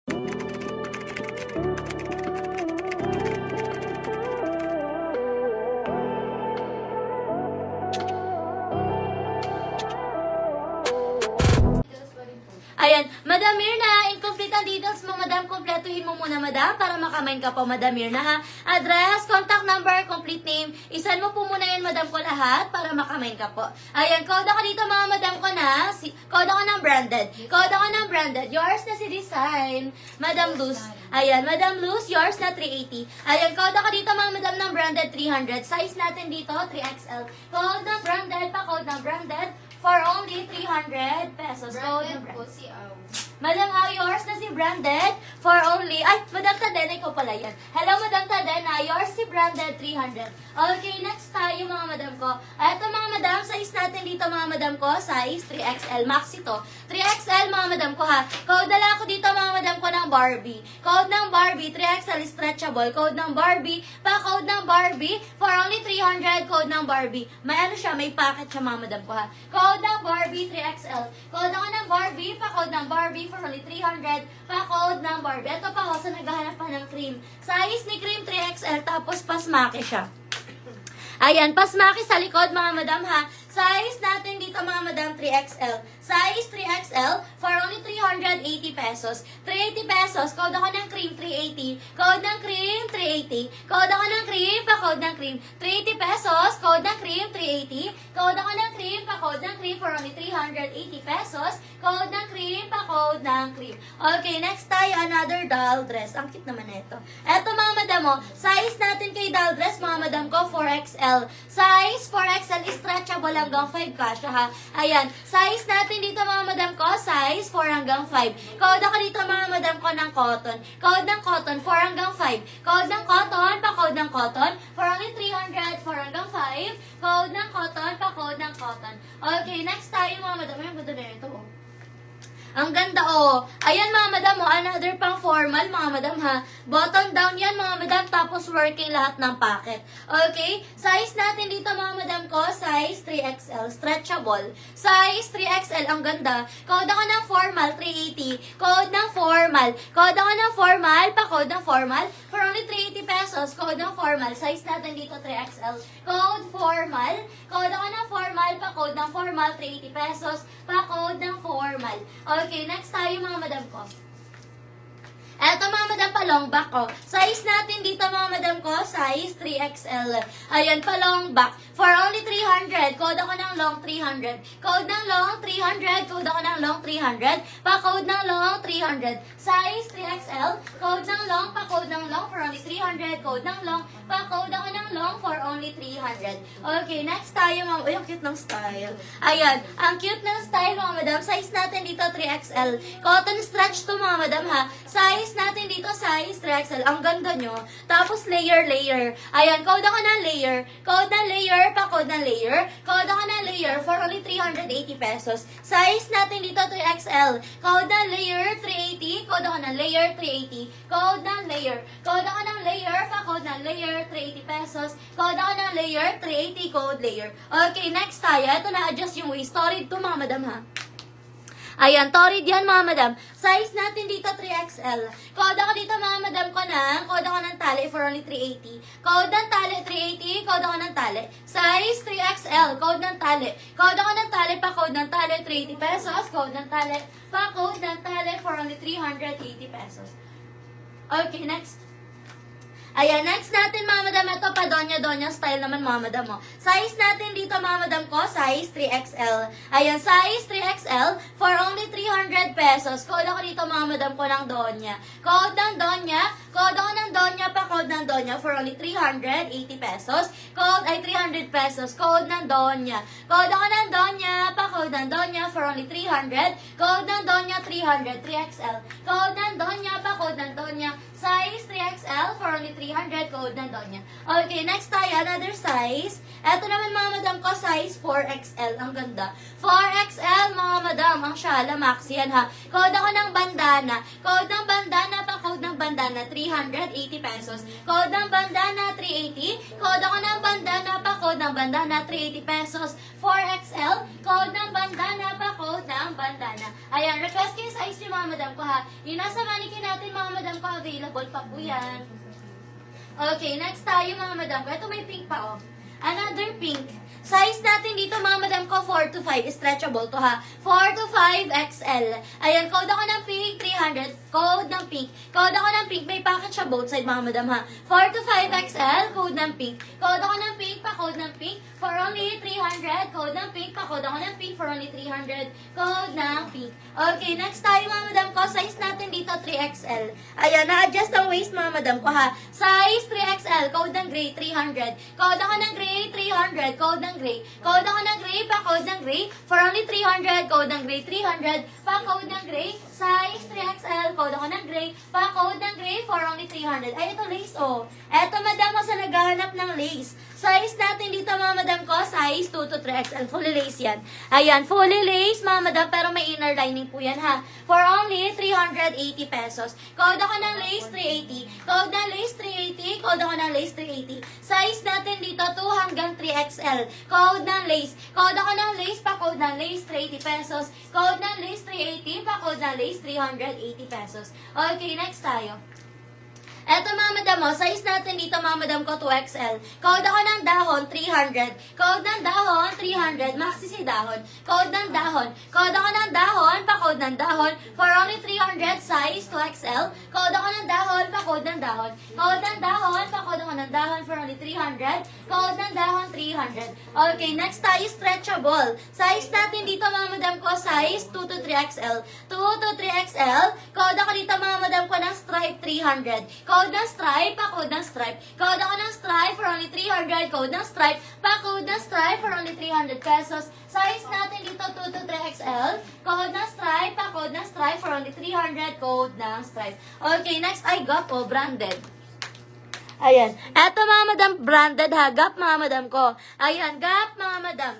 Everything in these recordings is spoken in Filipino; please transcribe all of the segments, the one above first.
Ayan, Madam Mirna, incomplete ang details mo, Madam. Kompletuhin mo muna, Madam, para makamain ka po, Madam Mirna, ha? Address, contact number, complete name. Isan mo po muna yan, Madam, ko lahat para makamain ka po. Ayan, code ako dito, mga Madam ko na. Code ako ng branded. Code ako ng branded. Yours na si Design. Madam Luz. Ayan, Madam Luz, yours na 380. Ayan, code ako dito, mga Madam, ng branded 300. Size natin dito, 3XL. Code ng branded, pa-code ng branded. For only 300 pesos. Branded po si Aw. Madam, yours na si Branded for only... Ay, Madam Tadena, ikaw pala yan. Hello, Madam Tadena. Yours si Branded, 300. Okay, next tayo, mga Madam ko. Ito, mga Madam, size natin dito, mga Madam ko. Size 3XL. Max ito. 3XL, mga Madam ko, ha. Code na lang ako dito, mga Madam ko, ng Barbie. Code ng Barbie, 3XL stretchable. Code ng Barbie, pa-code ng Barbie for only 300. Code ng Barbie. May ano siya, may packet siya, mga Madam ko, ha. Code ng Barbie, 3XL. Code ako ng Barbie, pa-code ng Barbie for only 300, pa-code ng Barbie. Ito pa ako sa naghahanap pa ng cream. Size ni cream 3XL, tapos pasmaki siya. Ayan, pasmaki sa likod, mga Madam, ha. Size natin dito, mga Madam, 3XL. Size 3XL for only 380 pesos. 380 pesos. Code ako ng cream, 380. Code ng cream, 380. Code ako ng cream, pa-code ng cream. 380 pesos. Code ng cream, 380. Code ako ng cream, pa-code ng cream for only 380 pesos. Code ng cream, pa-code ng cream. Okay, next tayo, another doll dress. Ang cute naman ito. Ito, mga Madam, mo. Size natin kay doll dress, mga Madam ko, 4XL. Size 4XL, stretchable hanggang 5 kasha, ha. Ayan, size natin dito, mga Madam ko, size 4 hanggang 5. Code ako dito, mga Madam ko, ng cotton. Code ng cotton, 4 hanggang 5. Code ng cotton, pa-code ng cotton, for only 300, 4 hanggang 5. Code ng cotton, pa-code ng cotton. Okay, next tayo, mga Madam. Ayan, ganda na ito, oh. Ang ganda, oh. Ayan, mga Madam, oh. Another pang formal, mga Madam, ha. Button down yan, mga Madam, tapos working lahat ng packet. Okay? Size natin dito, mga Madam ko, size 3XL. Stretchable. Size 3XL, ang ganda. Code ako ng formal, 380. Code ng formal. Code ako ng formal, pa-code ng formal. For only 380 pesos, code ng formal. Size natin dito, 3XL. Code formal. Code ako ng formal, pa-code ng formal, 380 pesos. Pa-code ng formal. Okay, next tayo, mga Madam ko. Eto, mga Madam, pa long back, oh. Size natin dito, mga Madam ko, size 3XL. Ayan, pa long back. For only 300. Code ako ng long 300. Code ng long 300. Code ako ng long 300. Pa-code ng long 300. Size 3XL. Code ng long, pa-code ng long for only 300. Code ng long, pa-code ako ng long for only 300. Okay, next tayo, mga... Uy, ang cute ng style. Ayan, ang cute ng style, mga Madam. Size natin dito, 3XL. Cotton stretch to, mga Madam, ha. Size natin dito, size 3XL. Ang ganda nyo. Tapos layer. Ayan, code ako ng layer. Code ng layer, pa-code ng layer. Code ako ng layer for only 380 pesos. Size natin dito, 3XL. Code ng layer, 380. Code ako ng layer, 380. Code ng layer. Code ako ng layer, pa-code ng layer, 380 pesos. Code ako ng layer, 380. Code layer. Okay, next tayo. Ito na-adjust yung waist. Torrid to, mga Madam, ha. Ayan, torrid yan, mga Madam. Size natin dito, 3XL. Code ako dito, mga Madam ko na. Code ako ng tali for only 380. Code ng tali, 380. Code ako ng tali. Size 3XL. Code ng tali. Code ako ng tali, pa-code ng tali, 380 pesos. Code ng tali, pa-code ng tali for only 380 pesos. Okay, next. Ayan, next natin, mga Madam, ito pa donya style naman, mga Madam, mo. Size natin dito, mga Madam ko, size 3XL. Ayan, size 3XL for only 300 pesos. Code ako dito, mga Madam ko, ng donya. Code ng donya. Code ako ng donya, pa-code ng donya for only 380 pesos. Code ay 300 pesos. Code ng donya. Code ako ng donya, pa-code ng donya for only 300. Code ng donya, 300, 3XL. Code ng donya, pa-code ng donya. Size 3XL for only 300. Code ng donya. Okay, next tayo, another size. Ito naman, mga Madam ko, size 4XL. Ang ganda. 4XL, mga Madam. Ang shala, maxi yan, ha. Code ako ng bandana. Code ng bandana, pa-code ng bandana. bandana, 380 pesos. Code ng bandana, 380. Code ako ng bandana, pa-code ng bandana, 380 pesos. 4XL, code ng bandana, pa-code ng bandana. Ayan, request kayo size ni mga madam ko ha. Yung nasa mannequin natin mga madam ko, available pa po yan. Okay, next tayo mga madam ko. Ito may pink pa oh. Another pink. Size natin dito mga madam ko, 4 to 5. Stretchable to ha. 4 to 5 XL. Ayan, code ako ng pink, 300. Code ng pink. Code ako ng pink. May packet siya both side mga madam ha. 4 to 5 XL. Code ng pink. Code ako ng pink. Pa-code ng pink. For only 300. Code ng pink. Pa-code ako ng pink. For only 300. Code ng pink. Okay, next tayo mga madam ko. Size natin dito, 3XL. Ayan, na-adjust ang waist mga madam ko ha. Size 3XL. Code ng gray, 300. Code ako ng gray, 300. Code ng gray. Code ako ng gray, pa-code ng gray. For only 300. Code ng gray, 300. Pa-code ng gray. Size 3XL. Code ako ng gray. Pa-code ng gray. For only 300. Ay, ito lace oh. Ito madam ko sa naghahanap ng lace. Size natin dito mga madam ko, size 2 to 3XL. Fully lace yan. Ayan, fully lace mga madam, pero may inner lining po yan ha. For only 380 pesos. Code ako ng lace 380. Code ng lace 380. Code ako ng lace 380. Size natin dito 2 hanggang 3XL. Code ng lace. Code ako ng lace, pa-code ng lace 380 pesos. Code ng lace 380, pa-code ng lace 380 pesos. Okay, next tayo. Eto mga madam mo, size natin dito mga madam ko 2XL. Code ako ng dahon, 300. Code ng dahon, 300. Maxi si dahon. Code ng dahon. Code ako ng dahon, pa-code ng dahon. For only 300, size 2XL. Code ako ng dahon, pa-code ng dahon. Code ng dahon, pa-code ako ng dahon. For only 300. Code ng dahon, 300. Okay, next tayo, stretchable. Size natin dito mga madam ko, size 2 to 3XL. 2 to 3XL. Code ako dito mga madam ko ng stripe, 300. Code ng stripe, pa-code ng stripe. Code ako ng stripe for only 300. Code ng stripe, pa-code ng stripe for only 300 pesos. Size natin dito 2 to 3XL. Code ng stripe, pa-code ng stripe for only 300. Code ng stripe. Okay, next I got po, branded. Ayan. Eto mga madam, branded ha. Gap mga madam ko. Ayan, Gap mga madam.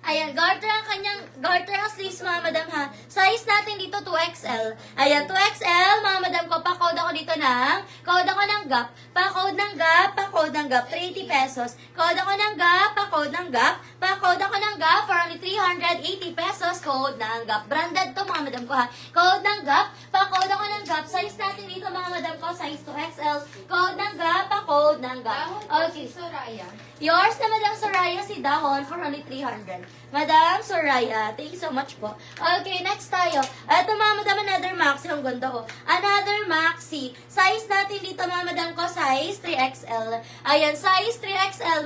Ayan, garter ang kanyang, garter ang sleeves mga madam ha. Size natin dito 2XL. Ayan, 2XL mga madam ko. Pa-code ako dito ng, code ako ng Gap. Pa-code ng Gap, pa-code ng Gap, 30 pesos. Code ako ng Gap, pa-code ng Gap. Pa-code ako ng Gap for only 380 pesos. Code ng Gap. Branded to mga madam ko ha. Code ng Gap, pa-code ako ng Gap. Size natin dito mga madam ko, size 2XL. Code ng Gap, pa-code ng Gap. Okay. Soraya. Yours na Madam Soraya, si Dahon for only 300. Madam Soraya, thank you so much po. Okay, next tayo. Ito mga madam, another maxi. Ang ganda ko. Another maxi. Size natin dito mga madam ko, size 3XL. Ayan, size 3XL.